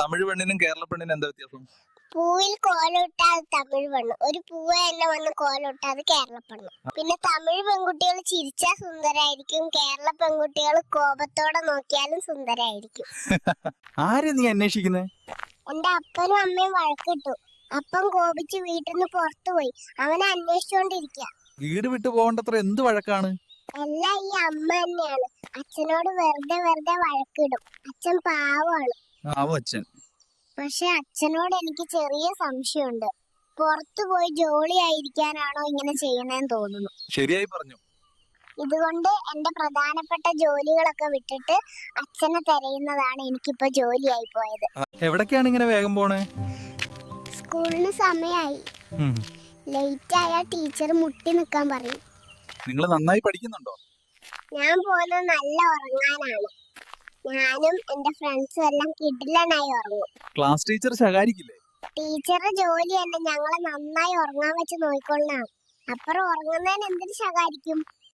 തമിഴ് പെണ്ണിനും കേരള പെണ്ണിനും എന്താ വ്യത്യാസം? പൂവിൽ കോലിട്ടാൽ തമിഴ് പെണ്ണ്, ഒരു പൂവ് തന്നെ വന്ന് കോലിട്ടാൽ കേരള പെണ്ണ്. പിന്നെ തമിഴ് പെൺകുട്ടികൾ ചിരിച്ചാൽ സുന്ദരായിരിക്കും, കേരള പെൺകുട്ടികൾ കോപത്തോടെ നോക്കിയാലും സുന്ദരായിരിക്കും. ആരെ നീ അന്വേഷിക്കുന്നേ? എന്റെ അപ്പനും അമ്മയും വഴക്കിട്ടു. അപ്പം കോപിച്ച് വീട്ടിൽ നിന്ന് പുറത്തുപോയി. അവനെ അന്വേഷിച്ചോണ്ടിരിക്കുക. വീട് വിട്ടു പോകേണ്ടത്ര എന്ത് വഴക്കാണ്? എല്ലാം ഈ അമ്മ തന്നെയാണ്. അച്ഛനോട് വെറുതെ വഴക്കിടും. അച്ഛൻ പാവമാണ്. അച്ഛൻ. പക്ഷെ അച്ഛനോട് എനിക്ക് ചെറിയ സംശയമുണ്ട്. പുറത്തു പോയി ജോലി ആയിരിക്കാനാണോ ഇങ്ങനെ ചെയ്യണേന്ന് തോന്നുന്നു. ശരിയായി പറഞ്ഞു. ഇതുകൊണ്ട് എന്റെ പ്രധാനപ്പെട്ട ജോലികളൊക്കെ വിട്ടിട്ട് അച്ഛനെ തിരയുന്നതാണ് എനിക്കിപ്പോ ജോലിയായി പോയത്. എവിടൊക്കെയാണ് ഇങ്ങനെ വേഗം പോണേ? സ്കൂളിന് സമയമായി. ലേറ്റ് ആയാൽ ടീച്ചർ മുട്ടി നിൽക്കാൻ പറയും. നിങ്ങൾ നന്നായി പഠിക്കുന്നുണ്ടോ? ഞാൻ പോകുന്നത് നല്ല ഉറങ്ങാനാണ്. ഞാനും എന്റെ ഫ്രണ്ട്സും എല്ലാം കിടിലനായി ഉറങ്ങും. ക്ലാസ് ടീച്ചർ ശകാരിക്കില്ലേ? ടീച്ചറുടെ ജോലി തന്നെ ഞങ്ങളെ നന്നായി ഉറങ്ങാൻ വെച്ച് നോക്കിക്കൊള്ളാം. അപ്പുറം ഉറങ്ങുന്നതിന് എന്തിനു ശകാരിക്കും?